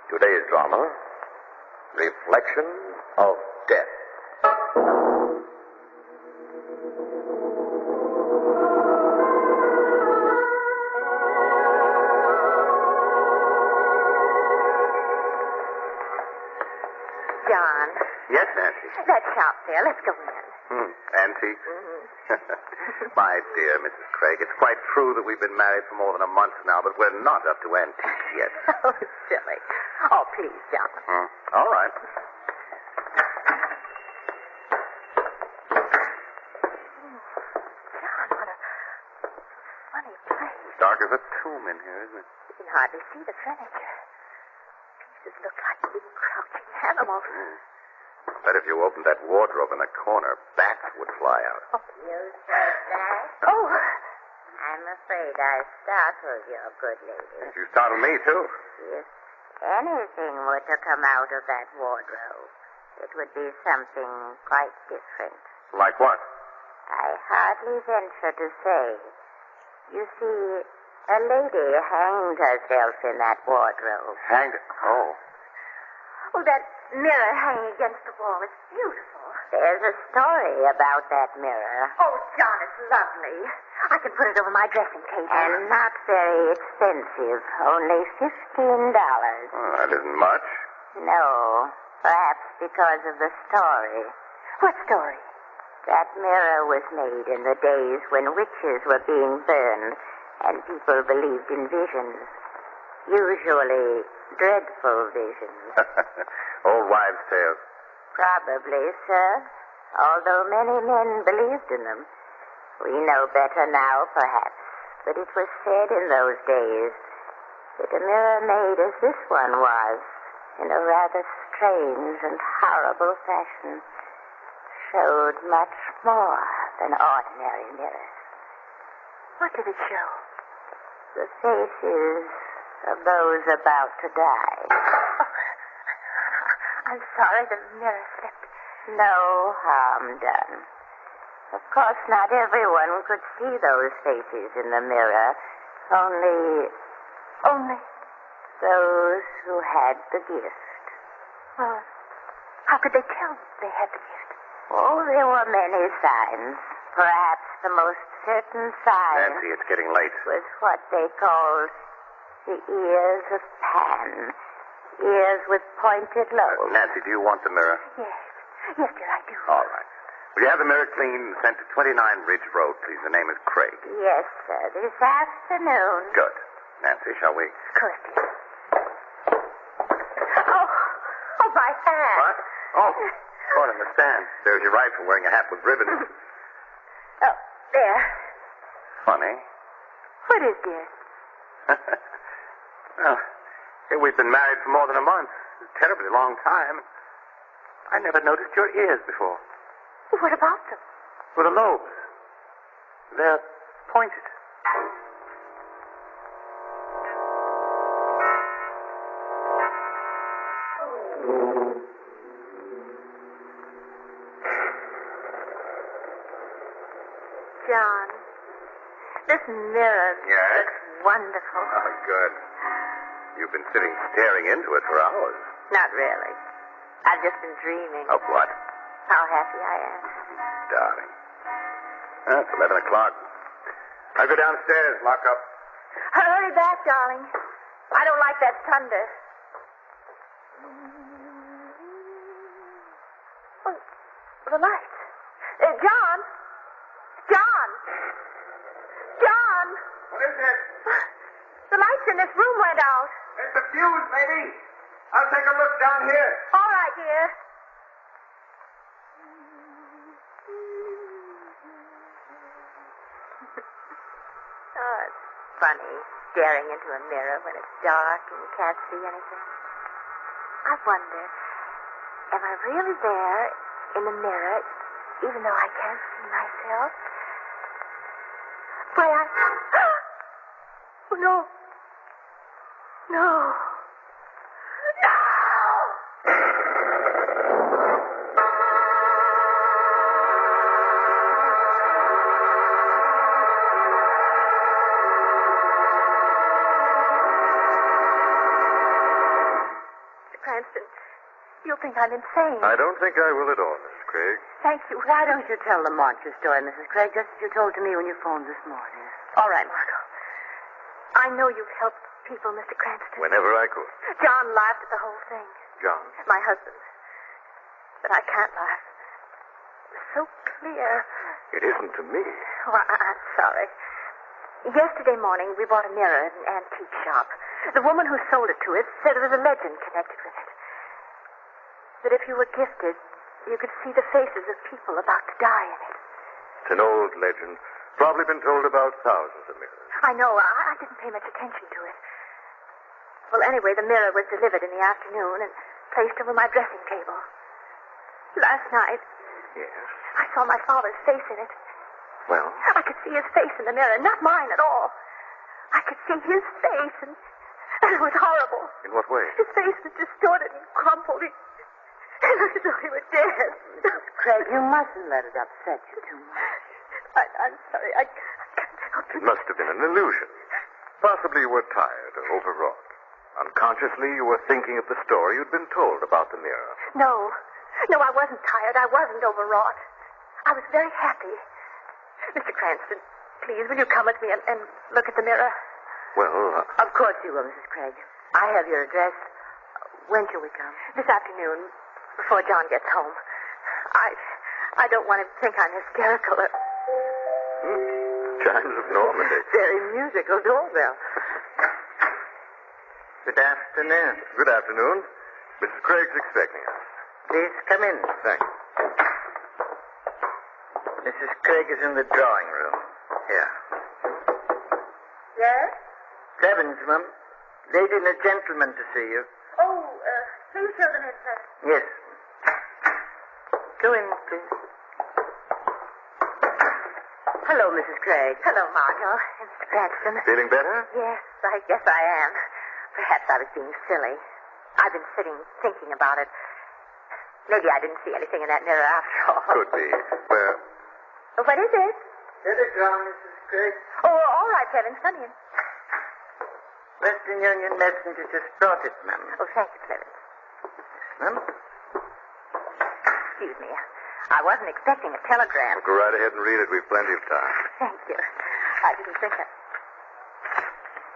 Today's drama, Reflection of Death. John. Yes, Nancy. That shop there. Let's go in. Antique? My dear Mrs. Craig, it's quite true that we've been married for more than a month now, but we're not up to antiques yet. Oh, silly. Oh, please, John. All right. John, what a funny place. Dark as a tomb in here, isn't it? You can hardly see the furniture. Pieces look like big crouching animals. Bet if you opened that wardrobe in the corner, bats would fly out. You said that? Oh, I'm afraid I startled your good lady. And you startled me, too. If anything were to come out of that wardrobe, it would be something quite different. Like what? I hardly venture to say. You see, a lady hanged herself in that wardrobe. Hanged? Oh. oh, that mirror hanging against the wall is beautiful. There's a story about that mirror. Oh, John, it's lovely. I can put it over my dressing table. And not very expensive. Only $15. Oh, that isn't much. No, perhaps because of the story. What story? That mirror was made in the days when witches were being burned and people believed in visions. Usually dreadful visions. Old wives' tales. Probably, sir. Although many men believed in them. We know better now, perhaps. But it was said in those days that a mirror made as this one was, in a rather strange and horrible fashion, showed much more than ordinary mirrors. What did it show? The faces of those about to die. I'm sorry the mirror slipped. No harm done. Of course, not everyone could see those faces in the mirror. Only those who had the gift. Well, how could they tell they had the gift? Oh, there were many signs. Perhaps the most certain sign Nancy, it's getting late. was what they called the ears of Pan. Ears with pointed lobes. Nancy, do you want the mirror? Yes. Yes, dear, I do. All right. Will you have the mirror cleaned and sent to 29 Ridge Road, please? The name is Craig. Yes, sir. This afternoon. Good. Nancy, shall we? Of course, dear. Oh, my hand. What? Oh, caught in the stand. There's your rifle wearing a hat with ribbons. Oh, there. Funny. What is, dear? Well, we've been married for more than a month. A terribly long time. I never noticed your ears before. What about them? With the lobes. They're pointed. John, this mirror Yes? looks wonderful. Oh, good. You've been sitting staring into it for hours. Not really. I've just been dreaming. Of what? How happy I am. Darling. It's 11 o'clock. I'll go downstairs, lock up. Hurry back, darling. I don't like that thunder. Oh, the lights. John! John! John! What is it? The lights in this room went out. It's the fuse, maybe. I'll take a look down here. All right, dear. Oh, it's funny staring into a mirror when it's dark and you can't see anything. I wonder, am I really there in the mirror even though I can't see myself? Why, Oh, no. No. No! Cranston, you'll think I'm insane. I don't think I will at all, Mrs. Craig. Thank you. Why don't you tell Lamont your story, Mrs. Craig, just as you told to me when you phoned this morning? All right, Margot. I know you've helped people, Mr. Cranston. Whenever I could. John laughed at the whole thing. John. My husband. But I can't laugh. It's so clear. It isn't to me. Oh, I'm sorry. Yesterday morning, we bought a mirror at an antique shop. The woman who sold it to us said there was a legend connected with it. That if you were gifted, you could see the faces of people about to die in it. It's an old legend. Probably been told about thousands of mirrors. I know. I didn't pay much attention to it. Well, anyway, the mirror was delivered in the afternoon and placed over my dressing table. Last night, Yes. I saw my father's face in it. Well? I could see his face in the mirror, not mine at all. I could see his face, and it was horrible. In what way? His face was distorted and crumpled. It looked as though he were dead. Craig, you mustn't let it upset you too much. I'm sorry. I can't help it. It must have been an illusion. Possibly you were tired or overwrought. Unconsciously, you were thinking of the story you'd been told about the mirror. No, I wasn't tired. I wasn't overwrought. I was very happy. Mr. Cranston, please, will you come with me and look at the mirror? Well, Of course you will, Mrs. Craig. I have your address. When shall we come? This afternoon, before John gets home. I don't want him to think I'm hysterical. chimes of Normandy. Very musical doorbell. Good afternoon. Good afternoon. Mrs. Craig's expecting us. Please come in. Thanks. Mrs. Craig is in the drawing room. Here. Yes? Clevens, Mum. Lady and a gentleman to see you. Oh, please show them in, sir. Yes. Go in, please. Hello, Mrs. Craig. Hello, Margot. Mr. Cranston. Feeling better? Yes, I guess I am. Perhaps I was being silly. I've been sitting thinking about it. Maybe I didn't see anything in that mirror after all. Could be. Well, What is it? Telegram, Mrs. Craig. Oh, all right, Clevens, come in. Western Union messenger just brought it, ma'am. Oh, thank you, Clevens. Ma'am? Excuse me. I wasn't expecting a telegram. go right ahead and read it. We've plenty of time. Thank you. I didn't think it.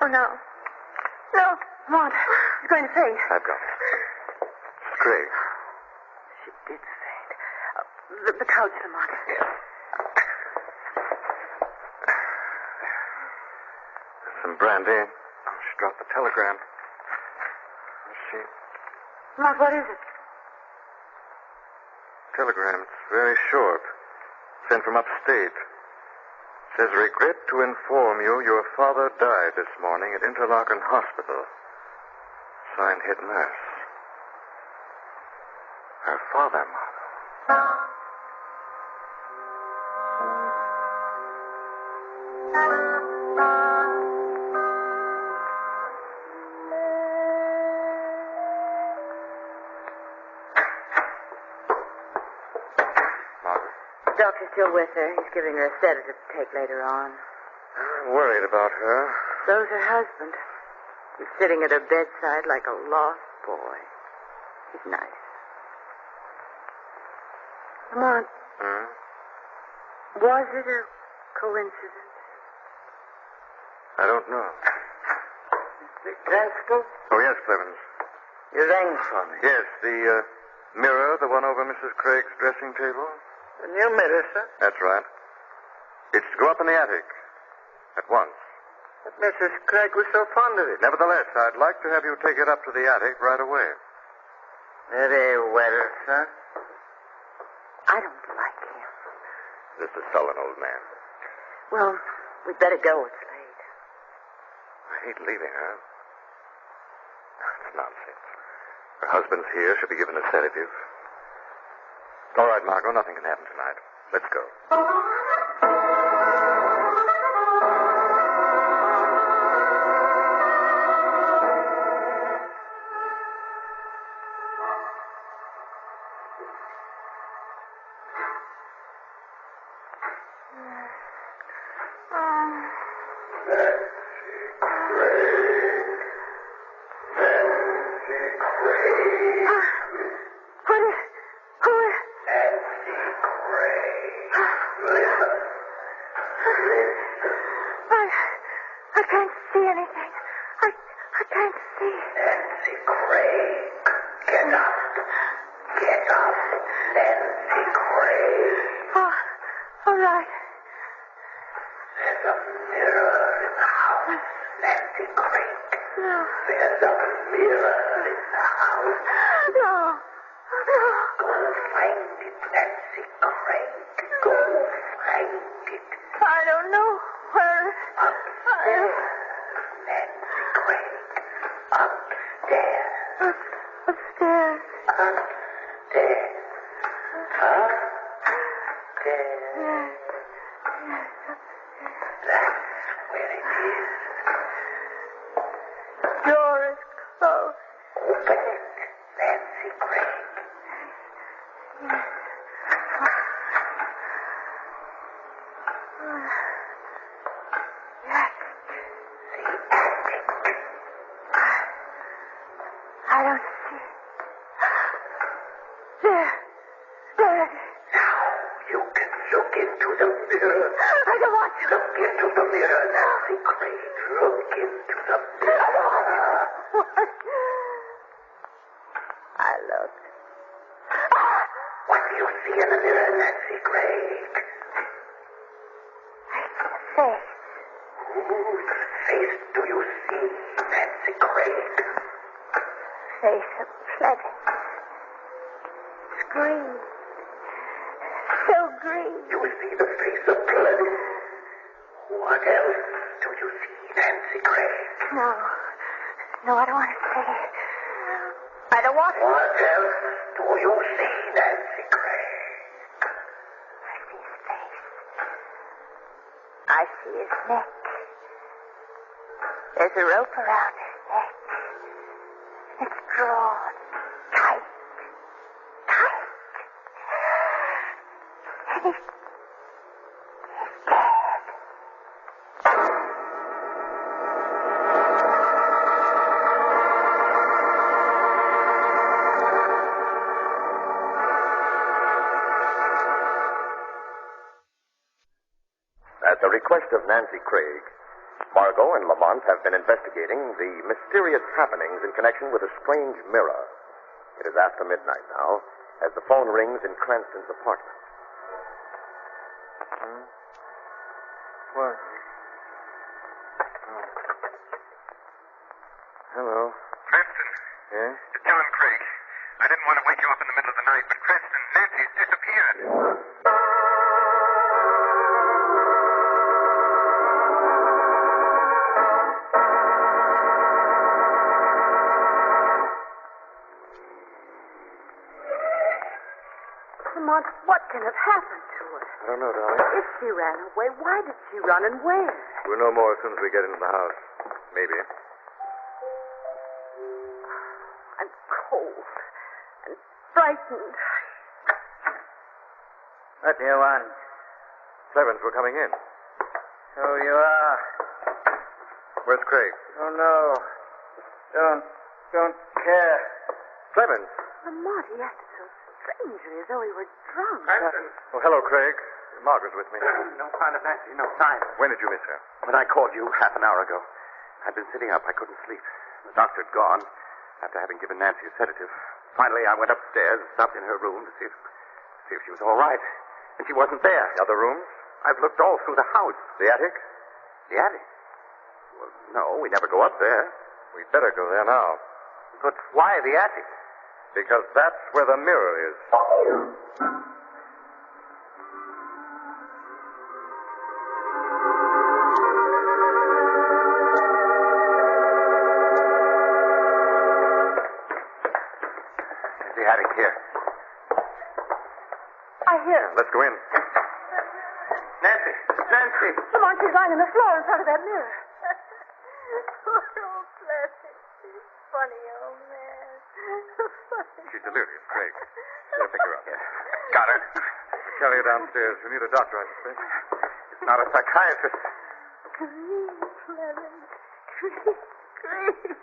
Oh, no. No, Maude. He's going to faint. I've got it. Mrs. Craig. She did faint. The couch, Lamont. Yes. Some brandy. She dropped the telegram. Let's see. Lamont, what is it? Telegram. It's very short. Sent from upstate. Says, regret to inform you your father died this morning at Interlaken Hospital. Signed, head nurse. Her father, Margot. The doctor's still with her. He's giving her a sedative to take later on. I'm worried about her. So's her husband. He's sitting at her bedside like a lost boy. He's nice. Lamont, Hmm? was it a coincidence? I don't know. Mr. Cranston, Oh, yes, Clevens. you rang for me. Yes, the mirror, the one over Mrs. Craig's dressing table. A new mirror, sir. That's right. It's to go up in the attic. At once. But Mrs. Craig was so fond of it. Nevertheless, I'd like to have you take it up to the attic right away. Very well, sir. I don't like him. This is a sullen old man. Well, we'd better go. It's late. I hate leaving her. It's nonsense. Her husband's here. She'll be given a sedative. All right, Margot, nothing can happen tonight. Let's go. Nancy Craig. Get up. Get up, Nancy Craig. Oh, all right. There's a mirror in the house, Nancy Craig. No. There's a mirror in the house. No. No. Go find it, Nancy Craig. Go find it. I don't know where. Upstairs, Nancy Craig. Upstairs. Upstairs. Upstairs. Upstairs. Yes. That's where it is. Door is closed. Open it, Nancy Craig. Yes. Yes. The attic. I don't see. There. There it is. Now you can look into the mirror. I don't want to. Look into the mirror, Nancy Craig. Look into the mirror. What? I look. What do you see in the mirror, Nancy Craig? I see a face. Whose face do you see, Nancy Craig? Face of Clemens. It's green. So green. You see the face of Clement. What else do you see, Nancy Craig? No. No, I don't want to say it. I don't want to. What else do you see, Nancy Craig? I see his face. I see his neck. There's a rope around his neck. It's drawn tight. Tight. And he's dead. At the request of Nancy Craig, Margot and Lamont have been investigating the mysterious happenings in connection with a strange mirror. It is after midnight now, as the phone rings in Cranston's apartment. What? Hello. Cranston. Yeah? It's John Craig. I didn't want to wake you up in the middle of the night, but Cranston, Nancy's disappeared. Lamont, what can have happened to her? I don't know, darling. If she ran away, why did she run and where? We'll know more as soon as we get into the house. Maybe. I'm cold and frightened. What do you want? Clemens, we're coming in. So you are. Where's Craig? Oh, no. Don't care. Clemens! Lamont, he acted so strangely, as though he were drunk. Cranston. Oh, hello, Craig. Margaret's with me. No sign of Nancy, no sign. When did you miss her? When I called you half an hour ago, I'd been sitting up. I couldn't sleep. The doctor had gone after having given Nancy a sedative. Finally, I went upstairs and stopped in her room to see if she was all right. And she wasn't there. The other rooms? I've looked all through the house. The attic? The attic? Well, no, we never go up there. We'd better go there now. But why the attic? Because that's where the mirror is. The attic here. I hear him. Let's go in. Nancy! Nancy! Lamont, she's lying on the floor in front of that mirror. Poor old Fletcher. Funny old man. She's delirious, Craig. Better pick her up. Got her. We'll carry her downstairs. We need a doctor, I suspect. It's not a psychiatrist. Green, Clemens. Green.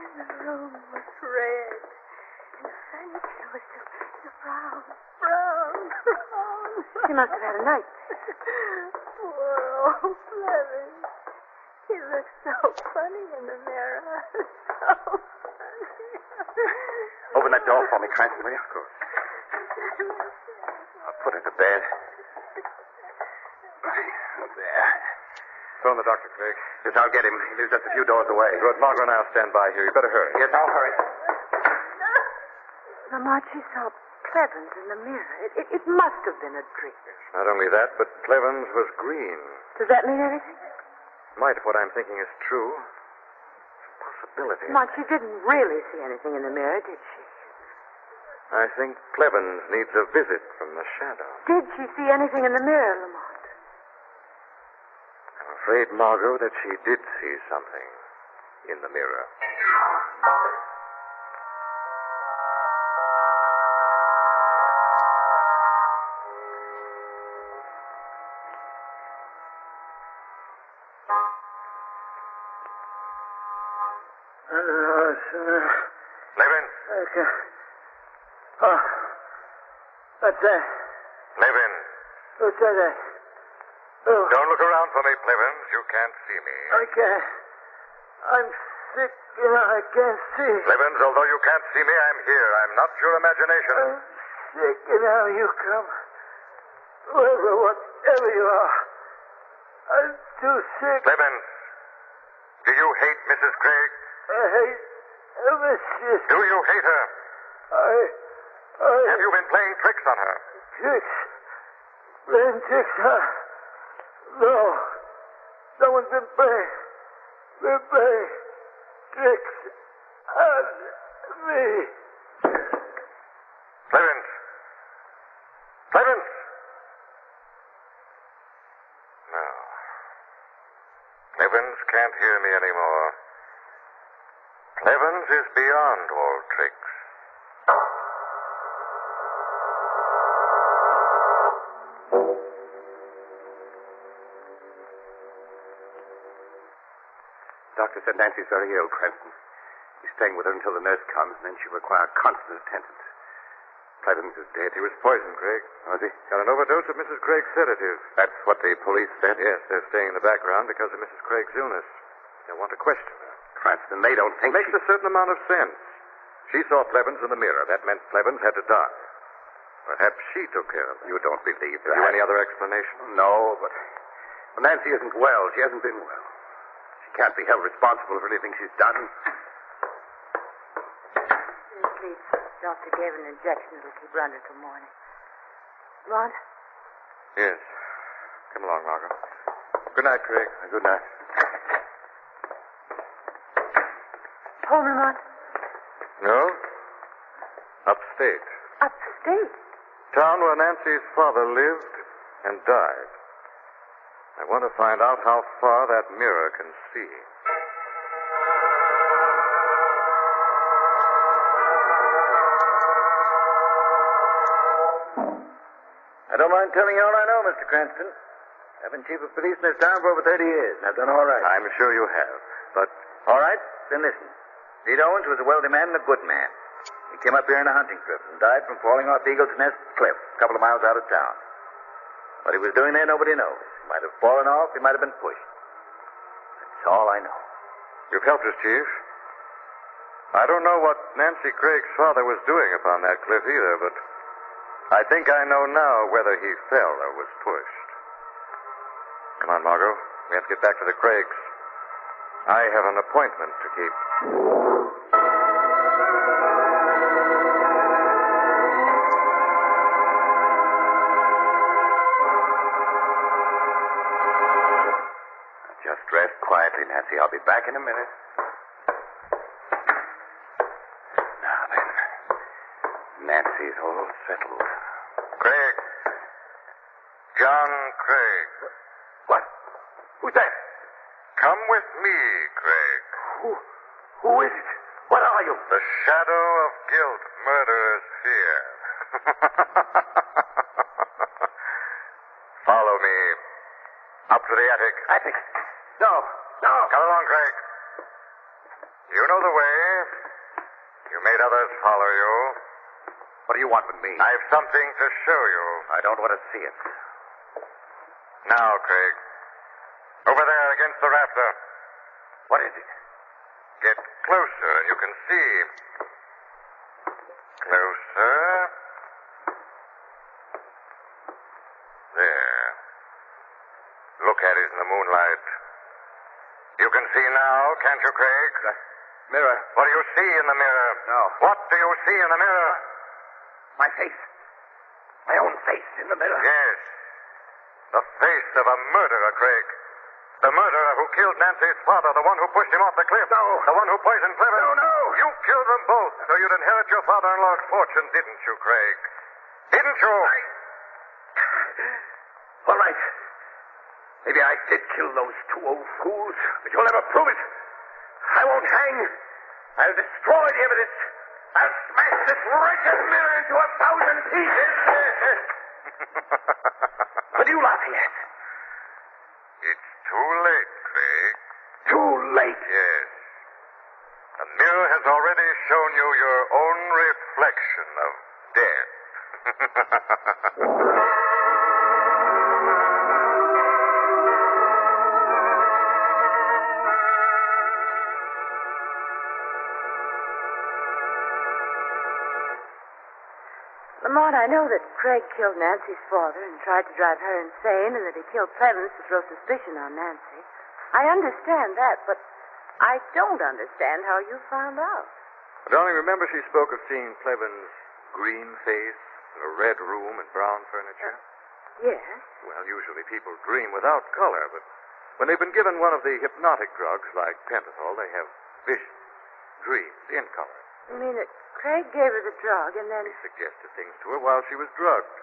And the room was red. And the furniture was so brown. She must have had a night. Poor old Clemens. His look so funny in the mirror. So funny. Open that door for me, Cranston, will you? Of course. I'll put her to bed. There. Phone the doctor, Craig. Yes, I'll get him. He lives just a few doors away. Good. Margot and I'll stand by here. You better hurry. Yes, I'll hurry. Lamont, she saw Clevens in the mirror. It must have been a dream. Not only that, but Clevens was green. Does that mean anything? Might if what I'm thinking is true. It's a possibility. Lamont, she didn't really see anything in the mirror, did she? I think Clevens needs a visit from the shadow. Did she see anything in the mirror, Lamont? I'm afraid, Margot, that she did see something in the mirror. Levin. Okay. Oh. What's that? Levin. What's that? Oh. Don't look around for me, Clevens. You can't see me. I can't. I'm sick, I can't see. Clevens, although you can't see me, I'm here. I'm not your imagination. I'm sick, now you come. Whatever you are. I'm too sick. Clevens, do you hate Mrs. Craig? I hate Mrs. Do you hate her? I... Have you been playing tricks on her? Tricks? Playing tricks, huh? No. Someone's been playing tricks on me. Clevens. Clevens. No. Clevens can't hear me anymore. Clevens is beyond all tricks. Doctor said Nancy's very ill, Cranston. He's staying with her until the nurse comes, and then she'll require constant attendance. Clevens is dead. He was poisoned, Craig. Was he? Got an overdose of Mrs. Craig's sedative. That's what the police said? Yes, they're staying in the background because of Mrs. Craig's illness. They want to question her. Cranston, they don't think... Makes a certain amount of sense. She saw Clevens in the mirror. That meant Clevens had to die. Perhaps she took care of it. You don't believe that? Have you any other explanation? No, but... Well, Nancy isn't well. She hasn't been well. She can't be held responsible for anything she's done. Please, doctor gave an injection that'll keep her under till morning. Ron? Yes. Come along, Margot. Good night, Craig. Good night. Home, Lamont? No? Upstate. Upstate? Town where Nancy's father lived and died. I want to find out how far that mirror can see. I don't mind telling you all I know, Mr. Cranston. I've been chief of police in this town for over 30 years, and I've done all right. I'm sure you have, but... All right? Then listen. Pete Owens was a wealthy man and a good man. He came up here on a hunting trip and died from falling off Eagle's Nest Cliff, a couple of miles out of town. What he was doing there, nobody knows. He might have fallen off, he might have been pushed. That's all I know. You've helped us, Chief. I don't know what Nancy Craig's father was doing upon that cliff either, but I think I know now whether he fell or was pushed. Come on, Margot. We have to get back to the Craigs. I have an appointment to keep. Just rest quietly, Nancy. I'll be back in a minute. Now then. Nancy's all settled. Craig. John Craig. What? Who's that? Come with me, Craig. Who is it? What are you? The shadow of guilt, murderer's fear. Follow me. Up to the attic. Attic? No. Come along, Craig. You know the way. You made others follow you. What do you want with me? I've something to show you. I don't want to see it. Now, Craig. Over there against the rafter. closer and you can see. Closer. There. Look at it in the moonlight. You can see now, can't you, Craig? Mirror. What do you see in the mirror? No. What do you see in the mirror? My face. My own face in the mirror. Yes. The face of a murderer, Craig. The murderer who killed Nancy's father, the one who pushed him off the cliff. No. The one who poisoned Clement. No, no. You killed them both so you'd inherit your father-in-law's fortune, didn't you, Craig? Didn't you? All right. Maybe I did kill those two old fools, but you'll never prove it. I won't hang. I'll destroy the evidence. I'll smash this wretched mirror into 1,000 pieces. What are you laughing at? It's too late, Craig. Too late. Yes. The mirror has already shown you your own reflection of death. Lamont, I know that Craig killed Nancy's father and tried to drive her insane, and that he killed Clemens to throw suspicion on Nancy. I understand that, but I don't understand how you found out. Darling, remember she spoke of seeing Cleven's green face, a red room, and brown furniture? Yes? Well, usually people dream without color, but when they've been given one of the hypnotic drugs like pentothal, they have visions, dreams in color. You mean that Craig gave her the drug and then... He suggested things to her while she was drugged.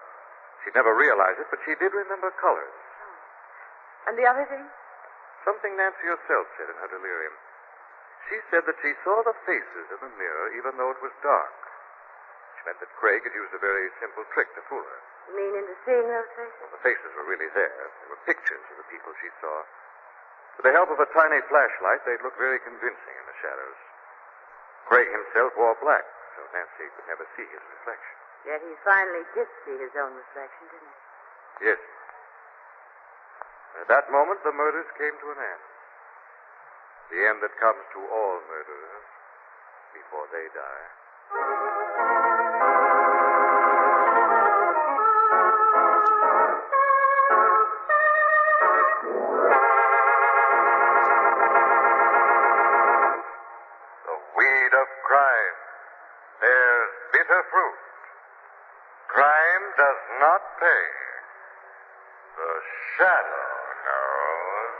She'd never realize it, but she did remember colors. Oh. And the other thing? Something Nancy herself said in her delirium. She said that she saw the faces in the mirror even though it was dark. Which meant that Craig had used a very simple trick to fool her. You mean into seeing those faces? Well, the faces were really there. They were pictures of the people she saw. With the help of a tiny flashlight, they'd look very convincing in the shadows. Craig himself wore black, so Nancy could never see his reflection. Yet he finally did see his own reflection, didn't he? Yes. At that moment, the murders came to an end. The end that comes to all murderers before they die. The weed of crime bears bitter fruit. Crime does not pay. The shadow knows.